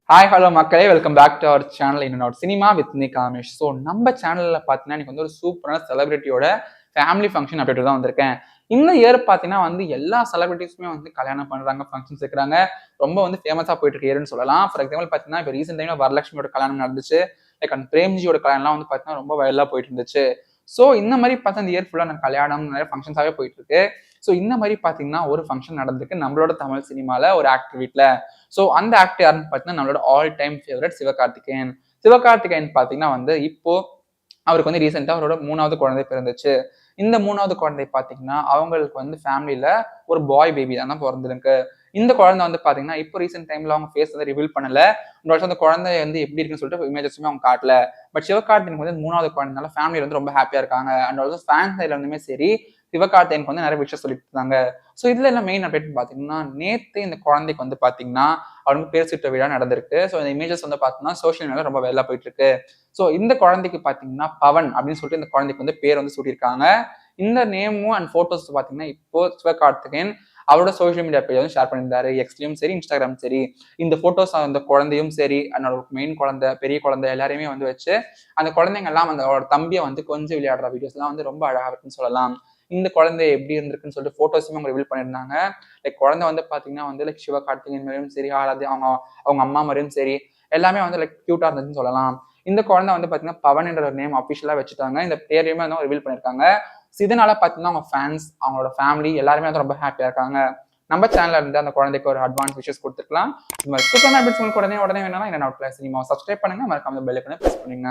Hi hello மக்களே, welcome back to our channel In Out Cinema with me Kamesh. So நம்ம சேனலில் பார்த்தீங்கன்னா இன்னைக்கு வந்து ஒரு சூப்பரான செலிபிரிட்டியோட ஃபேமிலி ஃபங்க்ஷன் அப்டேட் தான் வந்திருக்கேன். இந்த இயர் பார்த்தீங்கன்னா வந்து எல்லா செலிபிரிட்டிஸுமே வந்து கல்யாணம் பண்ணுறாங்க, ஃபங்க்ஷன்ஸ் வைக்கிறாங்க. ரொம்ப வந்து ஃபேமஸாக போயிட்டு இருக்கு இயர்னு சொல்லலாம். ஃபார் எக்ஸாம்பிள் பார்த்தீங்கன்னா இப்போ ரீசெண்ட் டைமில் வரலட்சுமியோட கல்யாணம் நடந்துச்சு. லைக் அந்த பிரேம்ஜியோட கல்யாணம்லாம் வந்து பார்த்தீங்கன்னா ரொம்ப வைரலாக போயிட்டு இருந்துச்சு. ஸோ இந்த மாதிரி பார்த்தா இந்த இயர் ஃபுல்லாக நான் கல்யாணம் நிறைய ஃபங்க்ஷன்ஸாகவே போயிட்டு இருக்கு. ஸோ இந்த மாதிரி பார்த்தீங்கன்னா ஒரு ஃபங்க்ஷன் நடந்திருக்கு நம்மளோட தமிழ் சினிமாவில் ஒரு ஆக்டர் வீட்டில். ஸோ அந்த ஆக்டர் யாருன்னு பார்த்தீங்கன்னா நம்மளோட all time favourite Sivakarthikeyan. Sivakarthikeyan பார்த்தீங்கன்னா வந்து இப்போ அவருக்கு வந்து ரீசெண்டாக அவரோட 3வது குழந்தை பிறந்துச்சு. இந்த 3வது குழந்தை பார்த்தீங்கன்னா அவங்களுக்கு வந்து ஃபேமிலியில ஒரு பாய் பேபி தான் பிறந்திருக்கு. இந்த குழந்தை வந்து பார்த்தீங்கன்னா இப்போ ரீசெண்ட் டைம்ல அவங்க ஃபேஸ் வந்து ரிவீல் பண்ணல. இந்த வருஷம் அந்த குழந்தை வந்து எப்படி இருக்குன்னு சொல்லிட்டு இமேஜஸுமே அவங்க காட்டல. பட் சிவகார்த்திகேயனுக்கு வந்து 3வது குழந்தைனால ஃபேமிலி வந்து ரொம்ப ஹாப்பியா இருக்காங்க. அண்ட் ஆல்சோ ஃபேன் சைட்ல இருந்துமே சரி சிவகார்த்திகேயனுக்கு வந்து நிறைய விஷயம் சொல்லிட்டு இருந்தாங்க. ஸோ இதுல எல்லாம் மெயின் அப்டேட் பார்த்தீங்கன்னா நேத்து இந்த குழந்தைக்கு வந்து பார்த்தீங்கன்னா அவனுக்கு பேர் சூட்ட விழா நடந்திருக்கு. ஸோ இந்த இமேஜஸ் வந்து பார்த்தீங்கன்னா சோஷியல் மீடியால ரொம்ப வெளில போயிட்டு இருக்கு. ஸோ இந்த குழந்தைக்கு பார்த்தீங்கன்னா பவன் அப்படின்னு சொல்லிட்டு இந்த குழந்தைக்கு வந்து பேர் வந்து சூட்டியிருக்காங்க. இந்த நேமும் அண்ட் போட்டோஸ் பார்த்தீங்கன்னா இப்போ சிவகார்த்திகேயன் அவரோட சோஷியல் மீடியா பேஜ் வந்து ஷேர் பண்ணியிருந்தாரு. எக்ஸ்லயும் சரி, இன்ஸ்டாகிராம் சரி. இந்த போட்டோஸ் அந்த குழந்தையும் சரி, அதோட மெயின் குழந்தை, பெரிய குழந்தை எல்லாரையுமே வந்து வச்சு அந்த குழந்தைங்க எல்லாம் அந்த அவரோட தம்பியை வந்து கொஞ்சம் விளையாடுற வீடியோஸ் எல்லாம் வந்து ரொம்ப அழகா இருக்குன்னு சொல்லலாம். இந்த குழந்தை எப்படி இருந்திருக்குன்னு சொல்லிட்டு போட்டோஸுமே அவங்க ரிவீல் பண்ணியிருந்தாங்க. லைக் குழந்தை வந்து பாத்தீங்கன்னா வந்து லைக் சிவகார்த்திகேயன் மாதிரியும் சரி, ஆராதி அவங்க அம்மா மாதிரியும் சரி, எல்லாமே வந்து லைக் கியூட்டா இருந்துச்சுன்னு சொல்லலாம். இந்த குழந்தை வந்து பாத்தீங்கன்னா பவன் என்ற ஒரு நேம் அபிஷியலா வச்சுட்டாங்க. இந்த பேரையுமே வந்து ரிவீல் பண்ணியிருக்காங்க. இதனால பாத்தீங்கன்னா அவங்க ஃபேன்ஸ், அவங்களோட ஃபேமிலி எல்லாருமே வந்து ரொம்ப ஹாப்பியா இருக்காங்க. நம்ம சேனல்ல இருந்து அந்த குழந்தைக்கு ஒரு அட்வான்ஸ் விஷஸ் கொடுத்துருக்கலாம். இந்த மாதிரி சூப்பரான அப்டேட்ஸ் உங்களுக்கு உடனே வேணும்னா என்ன சினிமாவை சப்ஸ்கிரைப் பண்ணுங்க, மறக்காம பெல் ஐகானை பிரஸ் பண்ணுங்க.